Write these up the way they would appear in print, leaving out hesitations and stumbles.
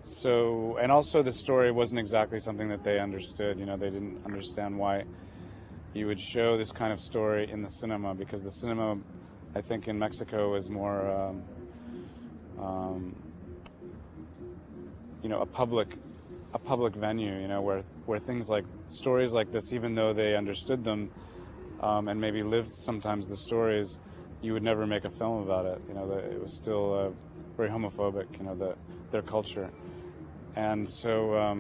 So, and also the story wasn't exactly something that they understood. You know, they didn't understand why you would show this kind of story in the cinema, because the cinema, I think, in Mexico is more, you know, a public venue. You know, where things like stories like this, even though they understood them and maybe lived sometimes the stories, you would never make a film about it. You know, it was still very homophobic. You know, their culture. And so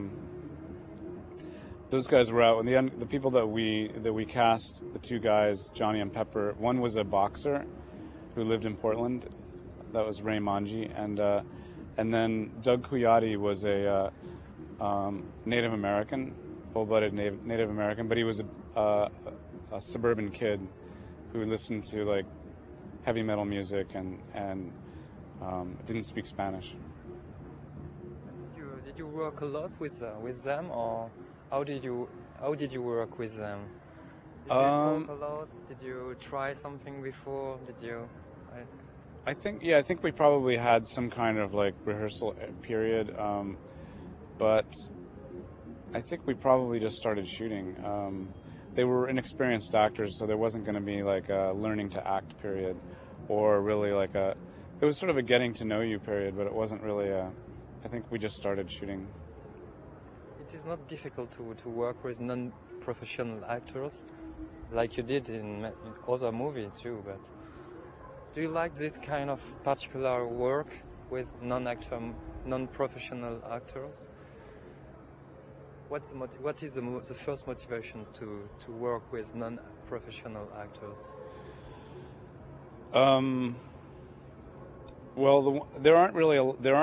those guys were out, and the people that we cast, the two guys, Johnny and Pepper. One was a boxer who lived in Portland. That was Ray Manji, and then Doug Kuyati was a Native American, full-blooded Native American, but he was a suburban kid who listened to like heavy metal music and didn't speak Spanish. Did you work a lot with them, or how did you work with them? Did you talk a lot? Did you try something before? Did you? I think we probably had some kind of like rehearsal period, but I think we probably just started shooting. They were inexperienced actors, so there wasn't going to be like a learning to act period, or really like it was sort of a getting to know you period, but it wasn't really I think we just started shooting. It is not difficult to work with non-professional actors, like you did in other movies too, but do you like this kind of particular work with non-professional actors? What is the first motivation to work with non-professional actors? Well, there aren't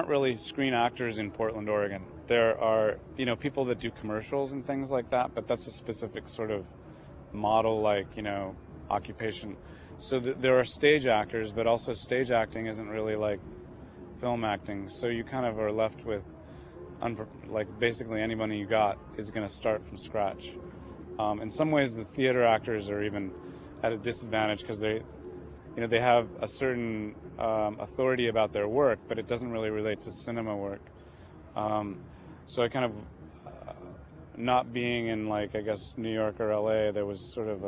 really screen actors in Portland, Oregon. There are, you know, people that do commercials and things like that, but that's a specific sort of model, like, you know, occupation. So there are stage actors, but also stage acting isn't really like film acting. So you kind of are left with, like, basically anybody you got is going to start from scratch. In some ways, the theater actors are even at a disadvantage because they have a certain authority about their work, but it doesn't really relate to cinema work. So I kind of, not being in, like, I guess, New York or LA, there was sort of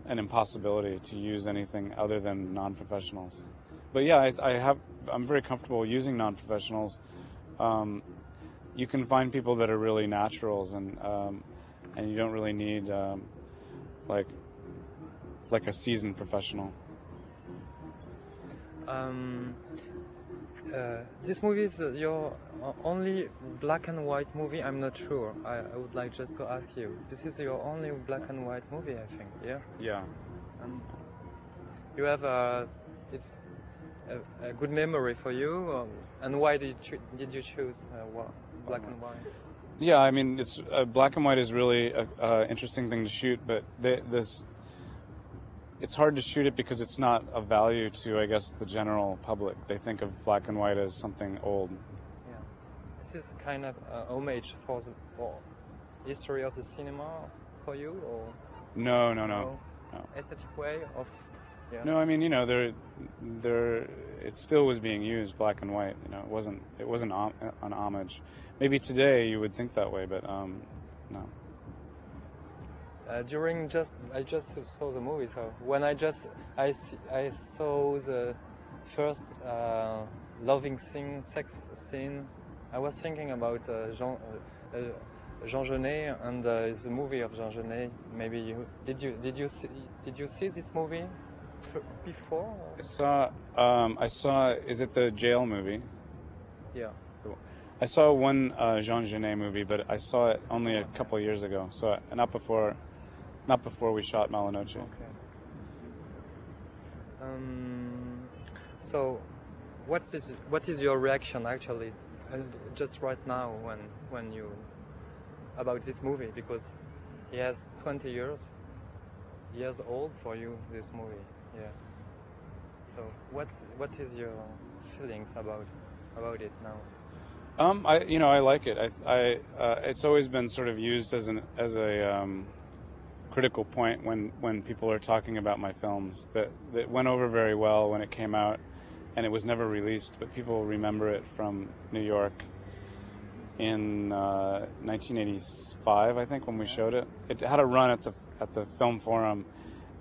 an impossibility to use anything other than non-professionals. But yeah, I'm very comfortable using non-professionals. You can find people that are really naturals, and you don't really need like a seasoned professional. This movie is your only black and white movie. I'm not sure. I would like just to ask you. This is your only black and white movie, I think. Yeah. Yeah. And you have it's a good memory for you. And why did you choose black and white? Yeah, I mean, it's black and white is really a interesting thing to shoot, but it's hard to shoot it because it's not of value to, I guess, the general public. They think of black and white as something old. Yeah, this is kind of homage for history of the cinema for you, or no. Aesthetic way of. Yeah. No, I mean, you know, it still was being used black and white. You know, it wasn't an homage. Maybe today you would think that way, but no. I just saw the movie, so when I saw the first loving scene, sex scene, I was thinking about Jean Genet and the movie of Jean Genet. Maybe did you see this movie before? I saw. Is it the jail movie? Yeah. I saw one Jean Genet movie, but I saw it only a couple of years ago. So not before we shot Noche. Okay. So, what is your reaction actually, just right now when you about this movie, because he has 20 years old for you, this movie, yeah. So what is your feelings about it now? I like it. It's always been sort of used as a critical point when people are talking about my films, that went over very well when it came out, and it was never released, but people remember it from New York in 1985, I think, when we showed it. It had a run at the Film Forum,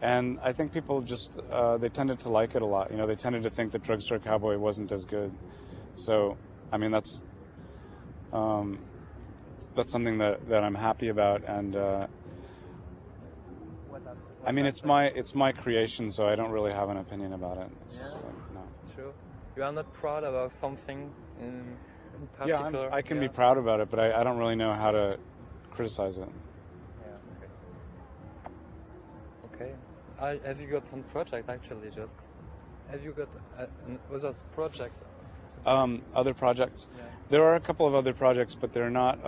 and I think people just they tended to like it a lot. You know, they tended to think that Drugstore Cowboy wasn't as good. So, I mean, that's something that I'm happy about, and I mean, it's my creation, so I don't really have an opinion about it. It's just like, no. Sure. You are not proud about something in particular? Yeah, I can be proud about it, but I don't really know how to criticize it. Yeah. Okay. Have you got some project actually? Just have you got another project? Other projects. Yeah. There are a couple of other projects, but they're not.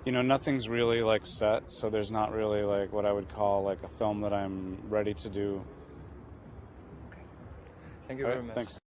You know, nothing's really like set, so there's not really like what I would call like a film that I'm ready to do. Okay. Thank you very much. Thanks.